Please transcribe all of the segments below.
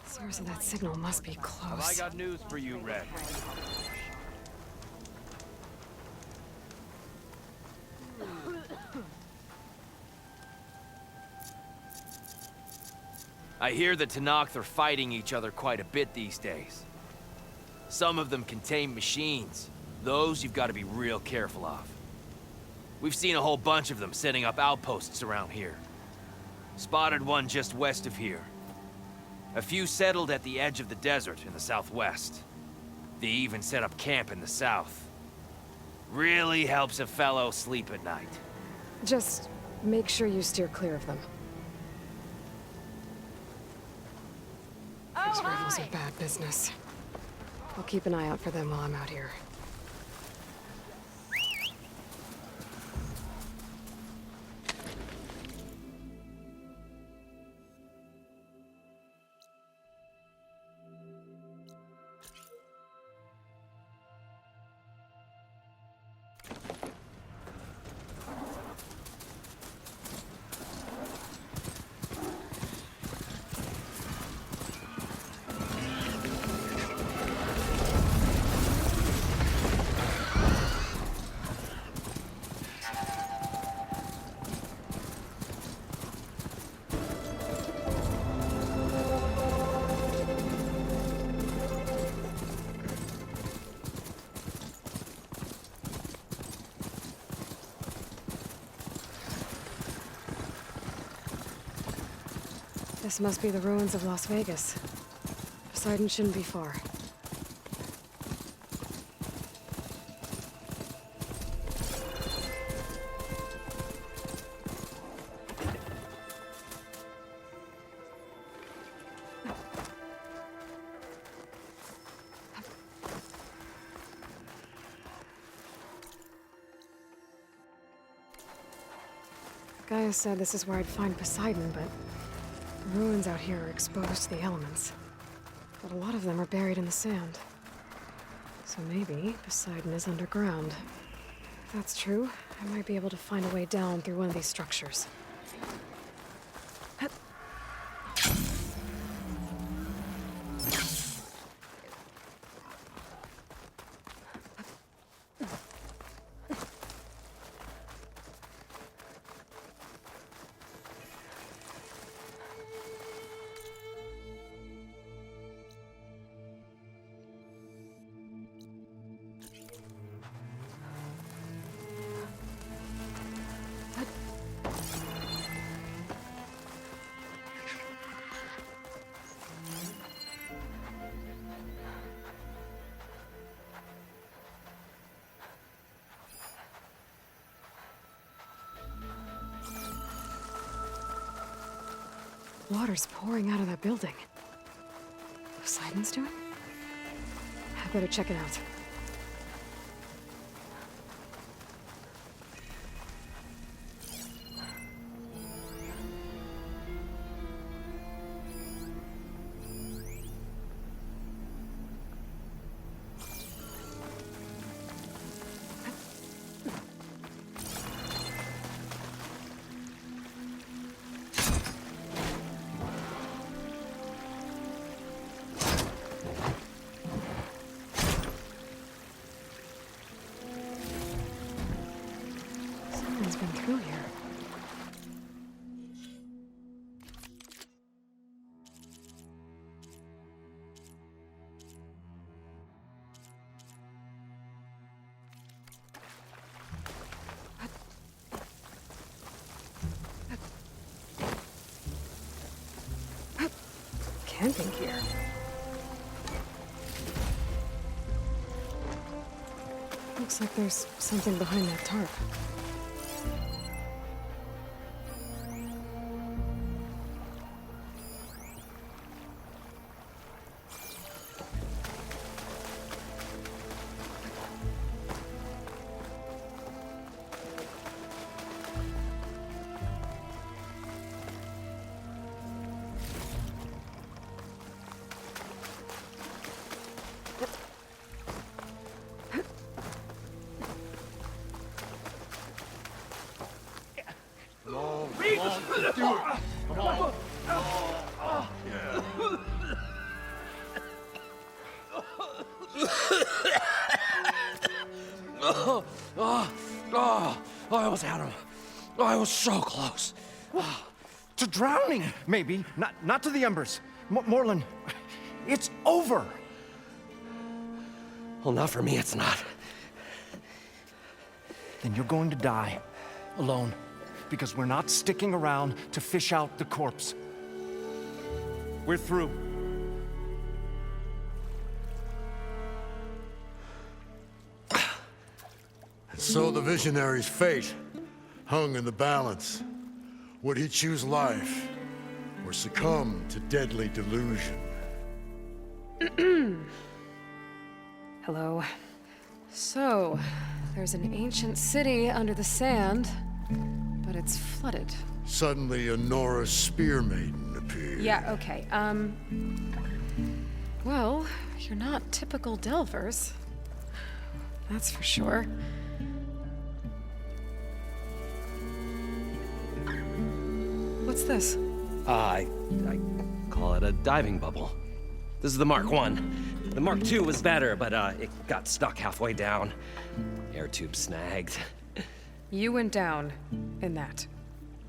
Source of that signal must be close. Well, I got news for you, Red. I hear the Tenakth are fighting each other quite a bit these days. Some of them contain machines. Those you've got to be real careful of. We've seen a whole bunch of them setting up outposts around here. Spotted one just west of here. A few settled at the edge of the desert in the southwest. They even set up camp in the south. Really helps a fellow sleep at night. Just make sure you steer clear of them. These rifles are bad business. I'll keep an eye out for them while I'm out here. This must be the ruins of Las Vegas. Poseidon shouldn't be far. Gaius said this is where I'd find Poseidon, but the ruins out here are exposed to the elements. But a lot of them are buried in the sand. So maybe Poseidon is underground. If that's true, I might be able to find a way down through one of these structures. Water's pouring out of that building. Poseidon's doing? I better check it out. Someone's been through here. Camping here. Looks like there's something behind that tarp. I almost had him. I was so close. To drowning, maybe. Not to the embers. Moreland, it's over. Well, not for me, it's not. Then you're going to die. Alone. Because we're not sticking around to fish out the corpse. We're through. So the visionary's fate hung in the balance. Would he choose life or succumb to deadly delusion? Hello. So, there's an ancient city under the sand, but it's flooded. Suddenly, a Norse spear maiden appeared. Yeah, okay. Well, you're not typical Delvers. That's for sure. What's this? I call it a diving bubble. This is the Mark I. The Mark II was better, but it got stuck halfway down. Air tube snagged. You went down in that.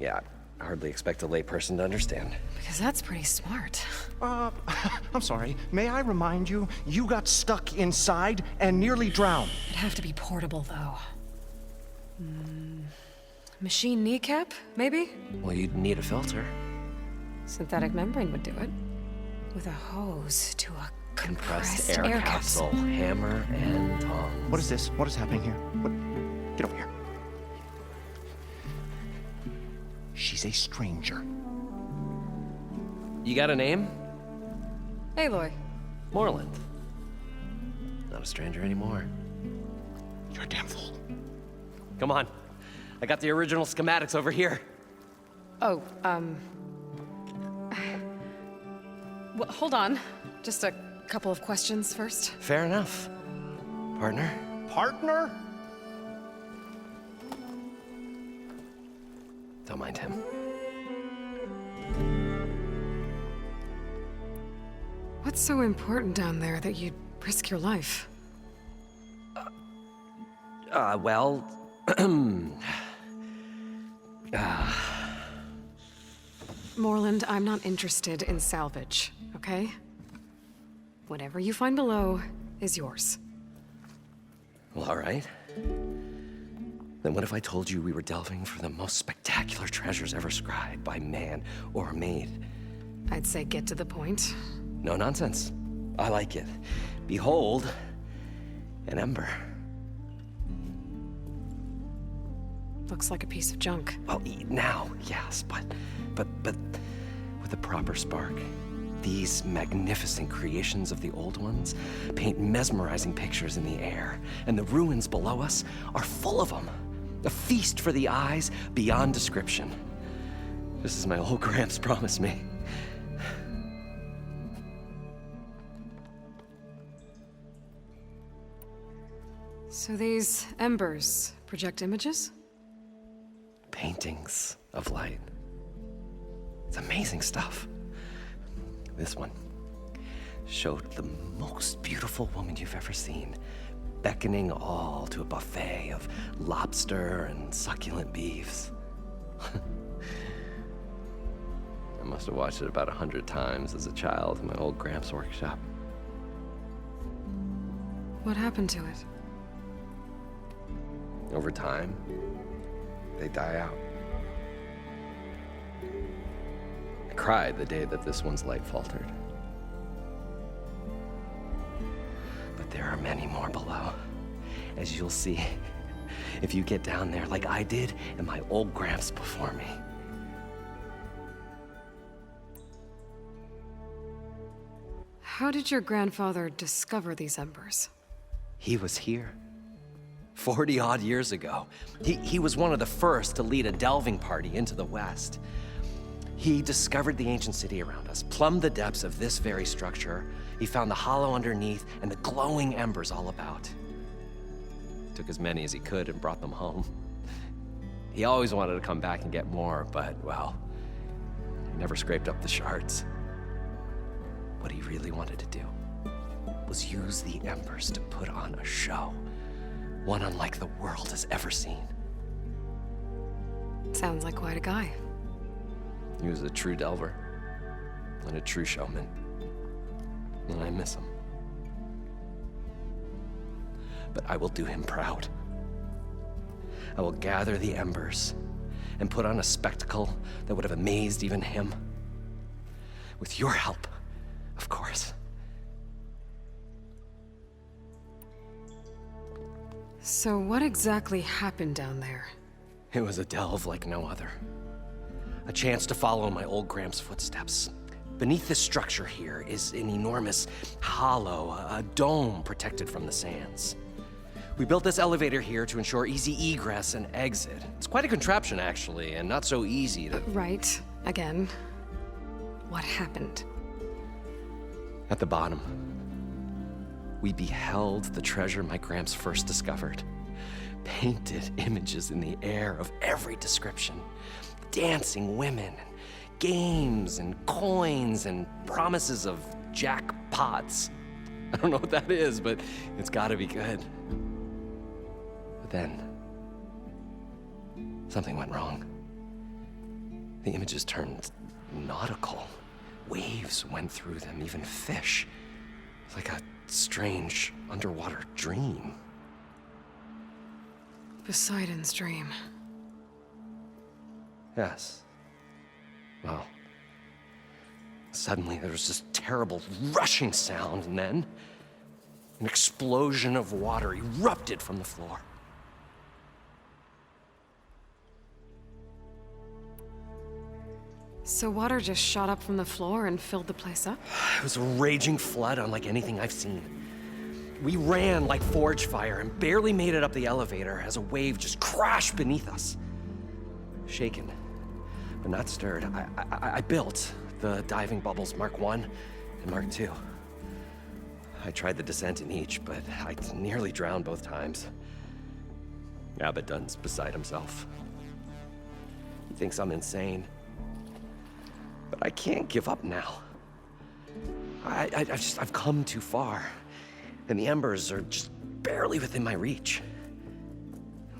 Yeah, I hardly expect a layperson to understand. Because that's pretty smart. I'm sorry. May I remind you, you got stuck inside and nearly drowned. It'd have to be portable, though. Machine kneecap, maybe? Well, you'd need a filter. Synthetic membrane would do it. With a hose to a compressed air capsule. Hammer and tongs. What is this? What is happening here? What? Get over here. She's a stranger. You got a name? Aloy. Moreland. Not a stranger anymore. You're a damn fool. Come on. I got the original schematics over here. Oh, well, hold on. Just a couple of questions first. Fair enough. Partner? Partner? Don't mind him. What's so important down there that you'd risk your life? Well... Moreland, I'm not interested in salvage, okay? Whatever you find below is yours. Well, all right. Then what if I told you we were delving for the most spectacular treasures ever scribed by man or maid? I'd say get to the point. No nonsense. I like it. Behold, an ember. Looks like a piece of junk. Well, now, yes, but with a proper spark. These magnificent creations of the old ones paint mesmerizing pictures in the air, and the ruins below us are full of them. A feast for the eyes beyond description. Just as my old Gramps promised me. So these embers project images? Paintings of light. It's amazing stuff. This one showed the most beautiful woman you've ever seen, beckoning all to a buffet of lobster and succulent beefs. I must have watched it about 100 times as a child in my old Gramps workshop. What happened to it? Over time, they die out. I cried the day that this one's light faltered. But there are many more below, as you'll see if you get down there like I did and my old Gramps before me. How did your grandfather discover these embers? He was here 40-odd years ago. He was one of the first to lead a delving party into the West. He discovered the ancient city around us, plumbed the depths of this very structure. He found the hollow underneath and the glowing embers all about. Took as many as he could and brought them home. He always wanted to come back and get more, but, well, he never scraped up the shards. What he really wanted to do was use the embers to put on a show, one unlike the world has ever seen. Sounds like quite a guy. He was a true delver and a true showman, and I miss him. But I will do him proud. I will gather the embers and put on a spectacle that would have amazed even him. With your help, of course. So what exactly happened down there? It was a delve like no other. A chance to follow in my old Gramps' footsteps. Beneath this structure here is an enormous hollow, a dome protected from the sands. We built this elevator here to ensure easy egress and exit. It's quite a contraption, actually, and not so easy to... Right. Again. What happened? At the bottom, we beheld the treasure my Gramps first discovered. Painted images in the air of every description. Dancing women, games and coins and promises of jackpots. I don't know what that is, but it's gotta be good. But then, something went wrong. The images turned nautical. Waves went through them, even fish. It's like a strange underwater dream. Poseidon's dream. Yes. Well, suddenly there was this terrible rushing sound, and then an explosion of water erupted from the floor. So water just shot up from the floor and filled the place up? It was a raging flood unlike anything I've seen. We ran like forge fire and barely made it up the elevator as a wave just crashed beneath us. Shaken, but not stirred, I built the diving bubbles Mark I and Mark II. I tried the descent in each, but I nearly drowned both times. Abaddon's beside himself. He thinks I'm insane. But I can't give up now. I've come too far. And the embers are just barely within my reach.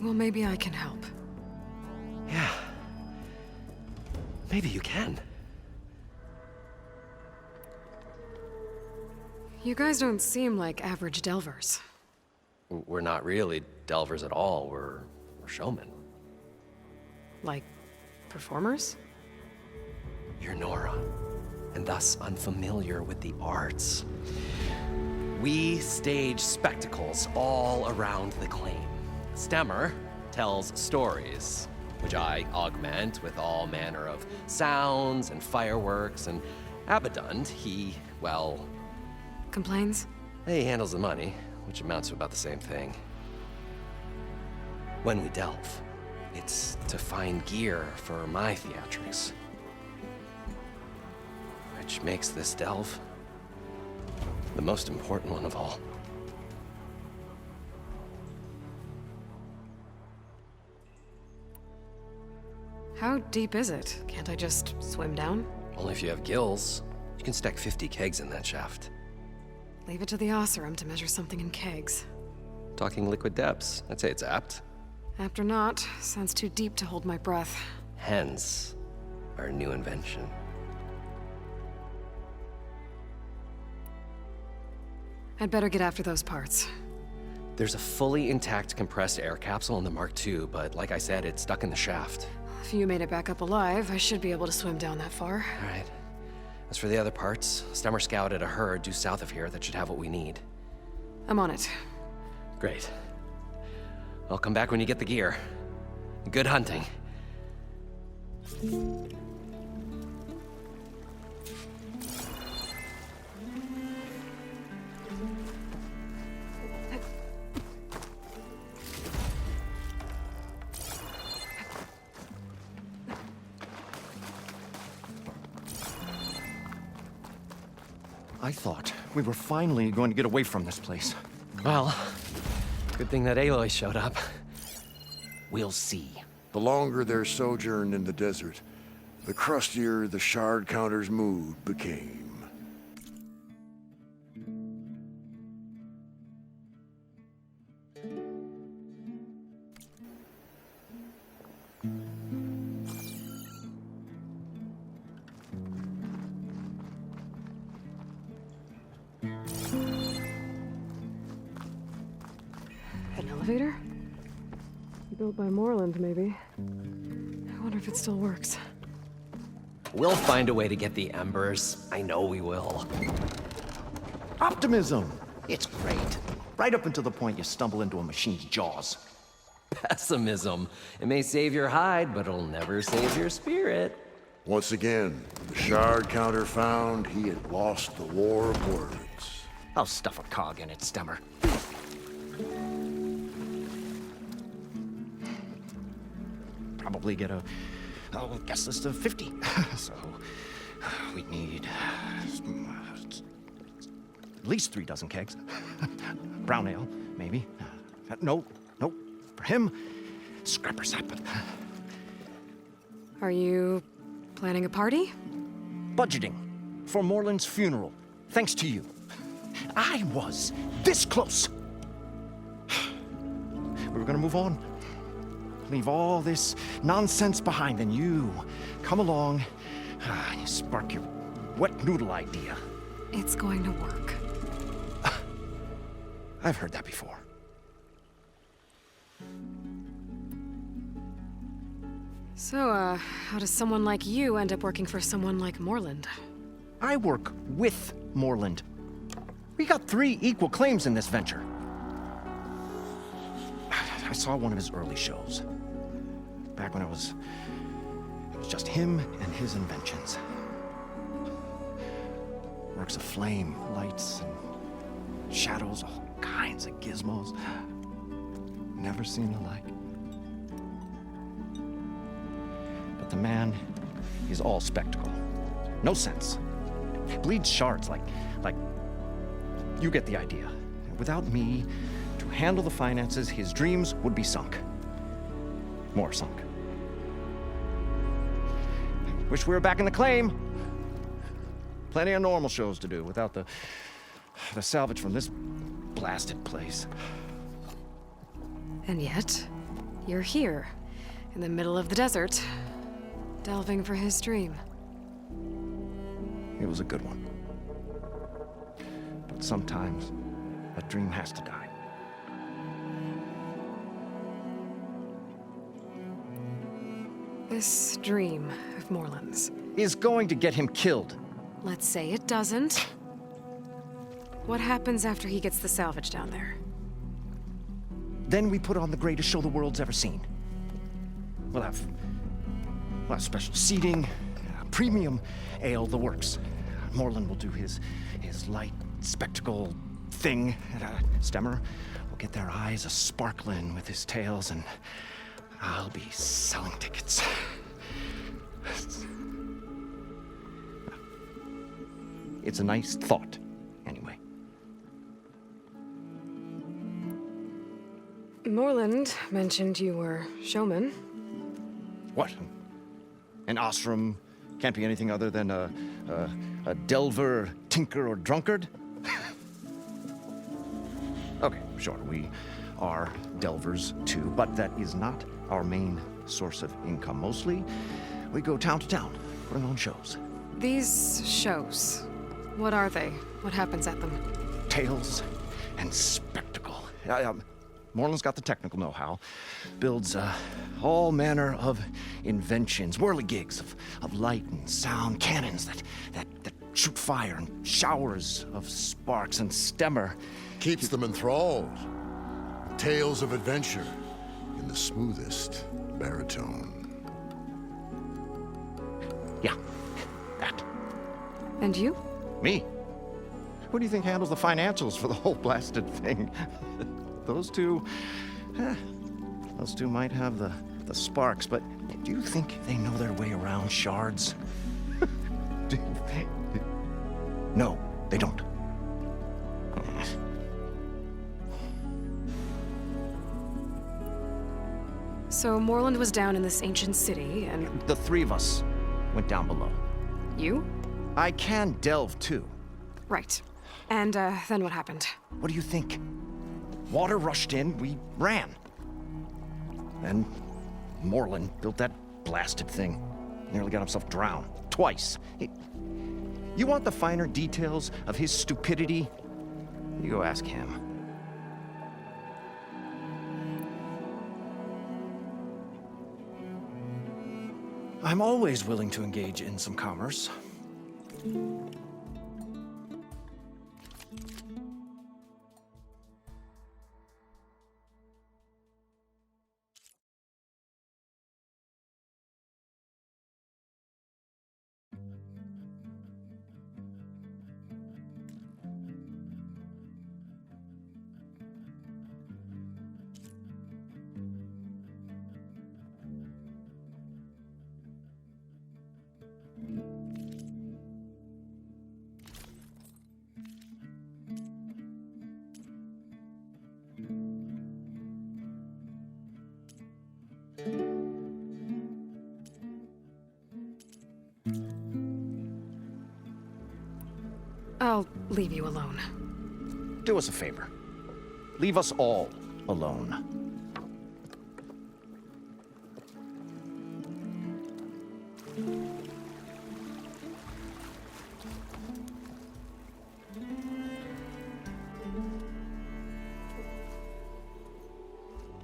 Well, maybe I can help. Yeah. Maybe you can. You guys don't seem like average delvers. We're not really delvers at all. We're showmen. Like, performers? You're Nora, and thus unfamiliar with the arts. We stage spectacles all around the claim. Stemmer tells stories, which I augment with all manner of sounds and fireworks, and Abaddon, he, well... Complains? He handles the money, which amounts to about the same thing. When we delve, it's to find gear for my theatrics. Which makes this delve the most important one of all. How deep is it? Can't I just swim down? Only if you have gills. You can stack 50 kegs in that shaft. Leave it to the Osseram to measure something in kegs. Talking liquid depths, I'd say it's apt. Apt or not, sounds too deep to hold my breath. Hence, our new invention. I'd better get after those parts. There's a fully intact compressed air capsule in the Mark II, but like I said, it's stuck in the shaft. If you made it back up alive, I should be able to swim down that far. All right. As for the other parts, Stemmer scouted a herd due south of here that should have what we need. I'm on it. Great. I'll come back when you get the gear. Good hunting. I thought we were finally going to get away from this place. Well, good thing that Aloy showed up. We'll see. The longer their sojourn in the desert, the crustier the shard counter's mood became. An elevator? Built by Moreland, maybe. I wonder if it still works. We'll find a way to get the embers. I know we will. Optimism! It's great. Right up until the point you stumble into a machine's jaws. Pessimism. It may save your hide, but it'll never save your spirit. Once again, the shard counter found he had lost the war of words. I'll stuff a cog in it, Stemmer. Probably get a guest list of 50. So we'd need at least 3 dozen kegs. Brown ale, maybe. No. For him, scrapper sap. Are you planning a party? Budgeting for Moreland's funeral, thanks to you. I was this close. We were gonna move on. Leave all this nonsense behind, and you come along and you spark your wet noodle idea. It's going to work. I've heard that before. So, how does someone like you end up working for someone like Moreland? I work with Moreland. We got 3 equal claims in this venture. I saw one of his early shows. Back when it was just him and his inventions. Works of flame, lights, and shadows, all kinds of gizmos. Never seen the like. But the man is all spectacle. No sense. Bleeds shards like you get the idea. Without me to handle the finances, his dreams would be sunk. More sunk. Wish we were back in the claim. Plenty of normal shows to do without the salvage from this blasted place. And yet, you're here, in the middle of the desert, delving for his dream. It was a good one. But sometimes, a dream has to die. This dream of Moreland's. Is going to get him killed. Let's say it doesn't. What happens after he gets the salvage down there? Then we put on the greatest show the world's ever seen. We'll have special seating, premium ale, the works. Moreland will do his light spectacle thing. And, Stemmer will get their eyes a-sparkling with his tales, and I'll be selling tickets. It's a nice thought, anyway. Moreland mentioned you were showman. What? An Ostrom can't be anything other than a delver, tinker, or drunkard? Okay, sure, we are delvers too, but that is not our main source of income. Mostly, we go town to town, putting on shows. These shows, what are they? What happens at them? Tales and spectacle. Moreland's got the technical know-how. Builds all manner of inventions, whirligigs of light and sound, cannons that shoot fire, and showers of sparks, and Stemmer Keeps them enthralled. Tales of adventure in the smoothest baritone. Yeah, that. And you? Me? Who do you think handles the financials for the whole blasted thing? Those two might have the sparks, but do you think they know their way around shards? No, they don't. So Moreland was down in this ancient city, and The three of us went down below. you? I can delve too. Right. And, then what happened? What do you think? Water rushed in, we ran. Then Moreland built that blasted thing. Nearly got himself drowned. Twice. You want the finer details of his stupidity? You go ask him. I'm always willing to engage in some commerce. I'll leave you alone. Do us a favor. Leave us all alone.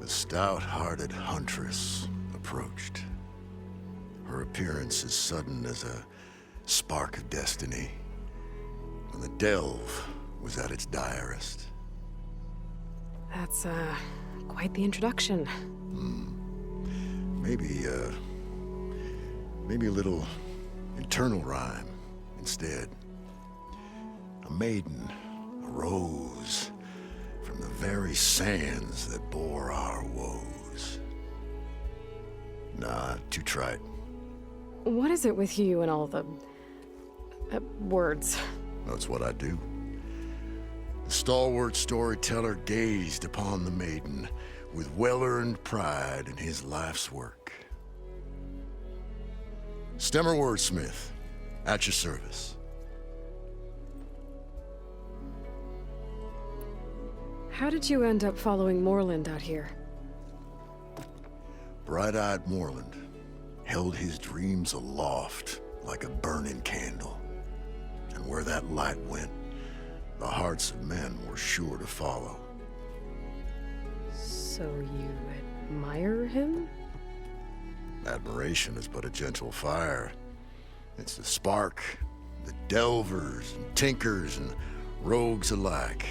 The stout-hearted huntress approached. Her appearance as sudden as a spark of destiny, when the delve was at its direst. That's, quite the introduction. Maybe a little internal rhyme instead. A maiden arose from the very sands that bore our woes. Nah, too trite. What is it with you and all the... words? That's what I do. The stalwart storyteller gazed upon the maiden with well-earned pride in his life's work. Stemmer wordsmith, at your service. How did you end up following Moreland out here? Bright-eyed Moreland held his dreams aloft like a burning candle. And where that light went, the hearts of men were sure to follow. So you admire him? Admiration is but a gentle fire. It's the spark that delvers and tinkers and rogues alike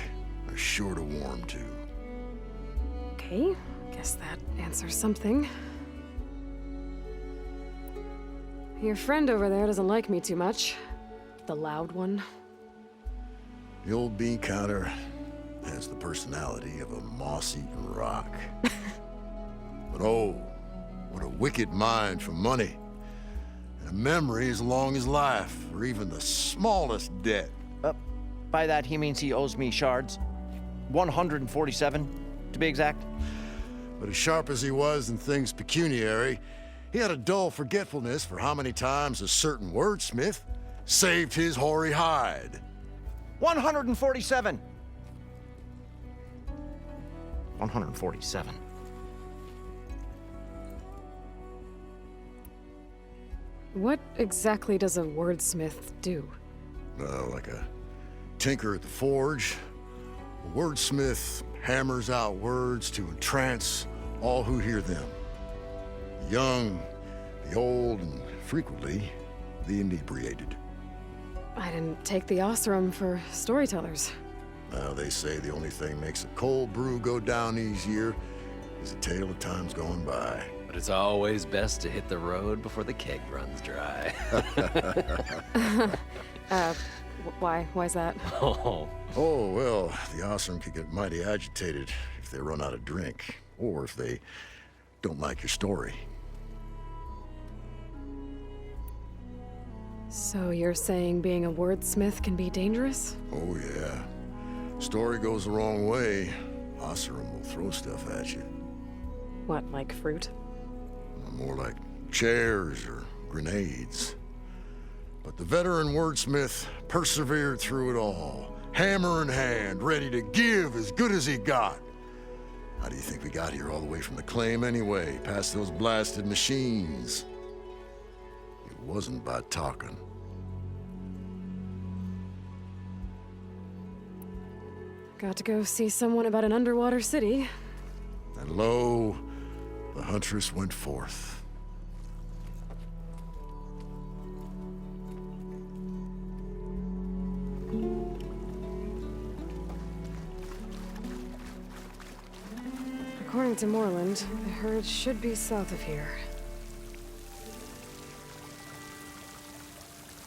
are sure to warm to. Okay, guess that answers something. Your friend over there doesn't like me too much. The loud one. The old bean counter has the personality of a moss-eaten rock. But oh, what a wicked mind for money. And a memory as long as life, or even the smallest debt. By that, he means he owes me shards. 147, to be exact. But as sharp as he was in things pecuniary, he had a dull forgetfulness for how many times a certain wordsmith saved his hoary hide. 147. 147. What exactly does a wordsmith do? Like a tinker at the forge, a wordsmith hammers out words to entrance all who hear them. The young, the old, and frequently, the inebriated. I didn't take the Osram for storytellers. Well, they say the only thing makes a cold brew go down easier is a tale of times gone by. But it's always best to hit the road before the keg runs dry. Why's that? Oh, Oh, well, the Osram could get mighty agitated if they run out of drink, or if they don't like your story. So you're saying being a wordsmith can be dangerous? Oh, yeah. Story goes the wrong way, Osram will throw stuff at you. What, like fruit? more like chairs or grenades. But the veteran wordsmith persevered through it all, hammer in hand, ready to give as good as he got. How do you think we got here all the way from the claim anyway, past those blasted machines? It wasn't by talking. Got to go see someone about an underwater city. And lo, the huntress went forth. According to Moreland, the herd should be south of here.